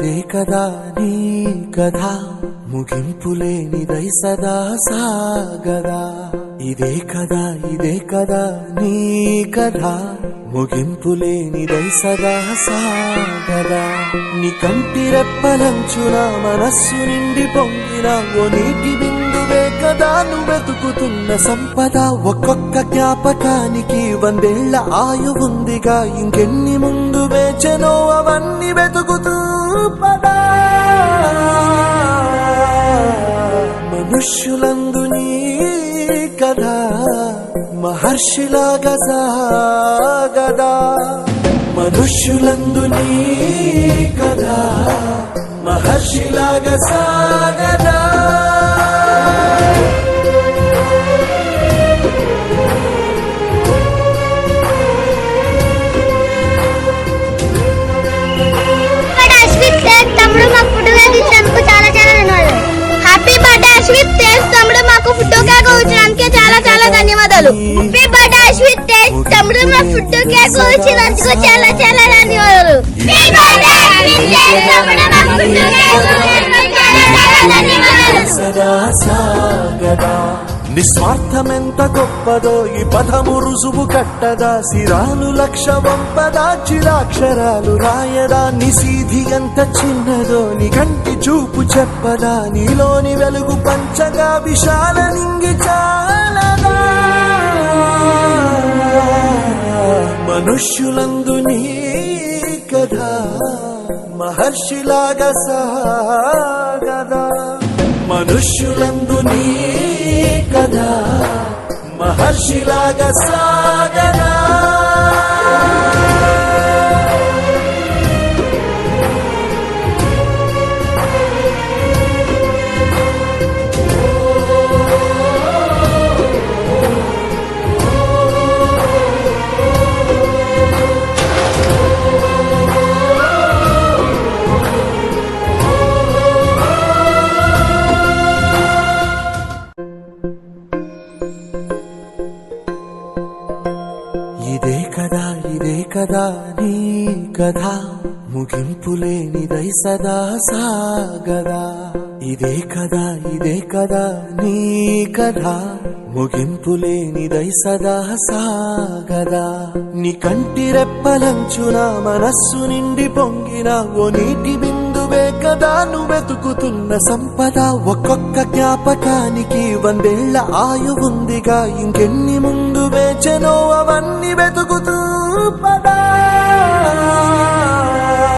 ఇదే కదా నీ కథ ముగింపులేనిదై సదా సాగదా ఇదే కదా నీ కథ ముగింపులేనిదై సదా సాగదా నీ కంటి రెప్పలంచున మనస్సు నిండి పొంగిన ఓ నీటి బిందువే కదా నువ్వు వెతుకుతున్న సంపద ఒక్కొక్క జ్ఞాపకానికి 100 ఏళ్ల ఆయువుందిగా ఇంకెన్ని ముందు వేచెనో అవన్నీ వెతుకుతూ పదా మనుష్యులందు నీ కథ మహర్షిలాగా సాగదా మనుష్యులందు నీ కథ మహర్షిలాగా సాగదా తమ్ముడు మాకు ఫుడ్ ఇచ్చినందుకు చాలా చాలా ధన్యవాదాలు. హ్యాపీ బర్త్డే అశ్విత్ తేజ్ తమ్ముడు మాకు ఫుడ్ కేక్ ఇచ్చినందుకు చాలా చాలా ధన్యవాదాలు. హ్యాపీ బర్త్డే అశ్విత్ తేజ్ తమ్ముడు మాకు ఫుడ్ కేక్ ఇచ్చినందుకు చాలా చాలా ధన్యవాదాలు. నిస్వార్థమెంత గొప్పదో ఈ పదము రుజువు కట్టదా సిరాలు లక్ష వంపదా చిరాక్షరాలు రాయదా నిసీధి ఎంత చిన్నదో నీ కంటి చూపు చెప్పదా నీలోని వెలుగు పంచగా విశాల నింగి చాలదా మనుష్యులందు నీ కథ మహర్షిలాగా సాగదా మనుష్యులందు నీ కథ మహర్షిలాగా సాగదా ఇదే కదా నీ కథ ముగింపులేనిదై సదా సాగదా ఇదే కదా నీ కథ ముగింపులేనిదై సదా సాగదా నీ కంటి రెప్పలంచున మనస్సు నిండి పొంగిన ఓ నీటి బిందువే కదా నువ్వు వెతుకుతున్న సంపద ఒక్కొక్క జ్ఞాపకానికి 100 ఏళ్ల ఆయువుందిగా ఇంకెన్ని ముందు వేచెనో అవన్నీ వెతుకుతూ పదా